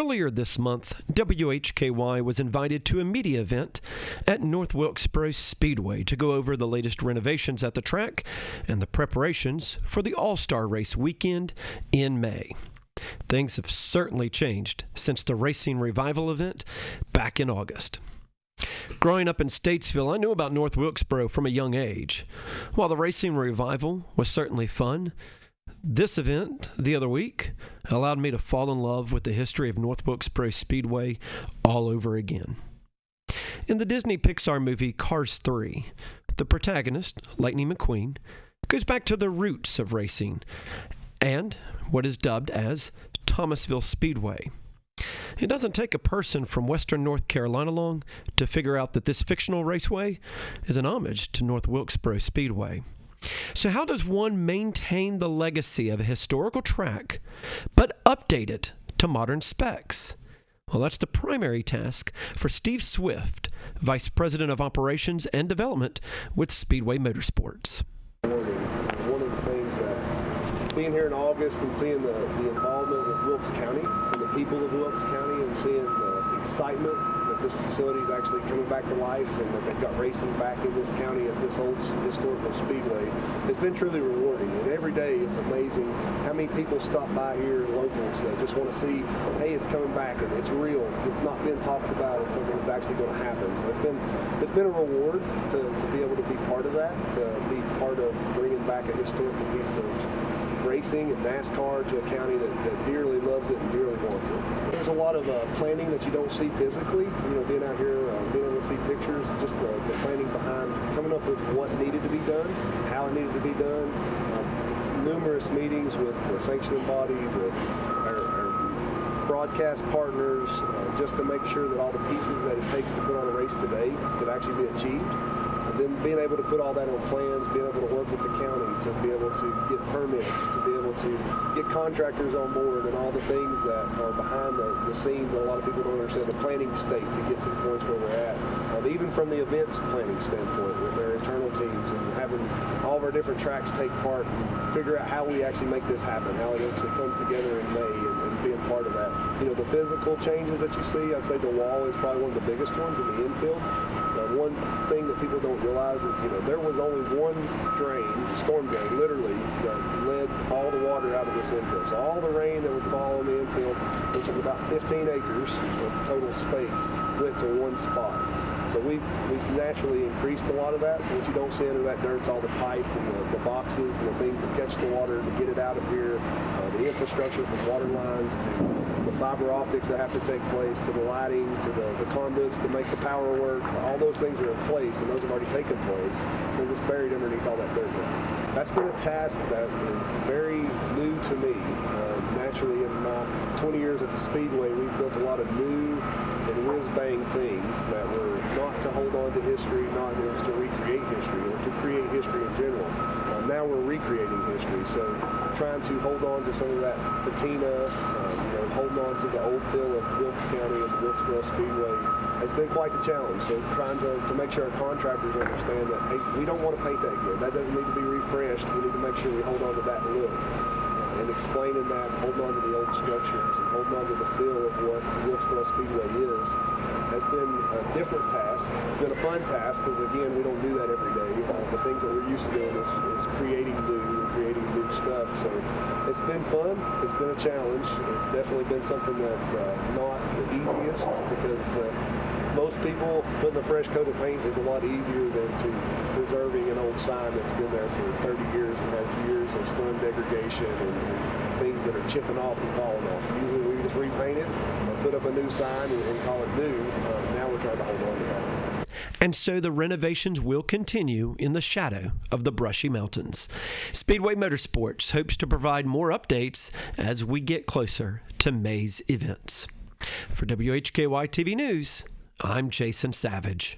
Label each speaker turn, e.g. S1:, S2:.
S1: Earlier this month, WHKY was invited to a media event at North Wilkesboro Speedway to go over the latest renovations at the track and the preparations for the All-Star Race weekend in May. Things have certainly changed since the Racing Revival event back in August. Growing up in Statesville, I knew about North Wilkesboro from a young age. While the Racing Revival was certainly fun, this event the other week allowed me to fall in love with the history of North Wilkesboro Speedway all over again. In the Disney Pixar movie Cars 3, the protagonist, Lightning McQueen, goes back to the roots of racing and what is dubbed as Thomasville Speedway. It doesn't take a person from western North Carolina long to figure out that this fictional raceway is an homage to North Wilkesboro Speedway. So how does one maintain the legacy of a historical track, but update it to modern specs? Well, that's the primary task for Steve Swift, Vice President of Operations and Development with Speedway Motorsports.
S2: One of the things that being here in August and seeing the involvement with Wilkes County and the people of Wilkes County and seeing the excitement that this facility is actually coming back to life and that they've got racing back in this county at this old historical speedway, it's been truly rewarding. And every day it's amazing how many people stop by here, locals, that just want to see, hey, it's coming back and it's real. It's not been talked about. It's something that's actually going to happen. So it's been a reward to be able to be part of that, to be part of bringing back a historical piece of racing and NASCAR to a county that dearly loves it and dearly wants it. There's a lot of planning that you don't see physically, being out here, being able to see pictures, just the planning behind coming up with what needed to be done, how it needed to be done, numerous meetings with the sanctioning body, with our broadcast partners, just to make sure that all the pieces that it takes to put on a race today could actually be achieved. And then being able to put all that on plans, being able to work with the county to be able to get permits, to be able to get contractors on board and all the things that are behind the scenes that a lot of people don't understand, the planning state to get to the points where we're at. Even from the events planning standpoint with our internal teams and having all of our different tracks take part and figure out how we actually make this happen, how it actually comes together in May and being part of that. The physical changes that you see, I'd say the wall is probably one of the biggest ones in the infield. One thing that people don't realize is, there was only one drain, storm drain, literally, that led all the water out of this infield. So all the rain that would fall on the infield, which is about 15 acres of total space, went to one spot. So we've naturally increased a lot of that. So what you don't see under that dirt is all the pipe and the boxes and the things that catch the water to get it out of here, the infrastructure from water lines to the fiber optics that have to take place, to the lighting, to the conduits to make the power work. All those things are in place, and those have already taken place. They're just buried underneath all that dirt now. That's been a task that is very new to me. Naturally, in my 20 years at the Speedway, we've built a lot of new and whiz-bang things that were not to hold on to history, not just to recreate history, or to create history in general. Now we're recreating history, so trying to hold on to some of that patina, holding on to the old feel of Wilkes County and the Wilkesboro Speedway has been quite the challenge. So trying to make sure our contractors understand that, hey, we don't want to paint that again. That doesn't need to be refreshed. We need to make sure we hold on to that look. And explaining that, holding on to the old structures and holding on to the feel of what Wilkesboro Speedway is, has been a different task. It's been a fun task because, again, we don't do that every day. The things that we're used to doing is creating new stuff. So it's been fun. It's been a challenge. It's definitely been something that's not the easiest because to most people, putting a fresh coat of paint is a lot easier than to preserving an old sign that's been there for 30 years and has years of sun degradation and things that are chipping off and falling off. Usually we just repaint it or put up a new sign and call it new. Now we're trying to hold on to that.
S1: And so the renovations will continue in the shadow of the Brushy Mountains. Speedway Motorsports hopes to provide more updates as we get closer to May's events. For WHKY TV News, I'm Jason Savage.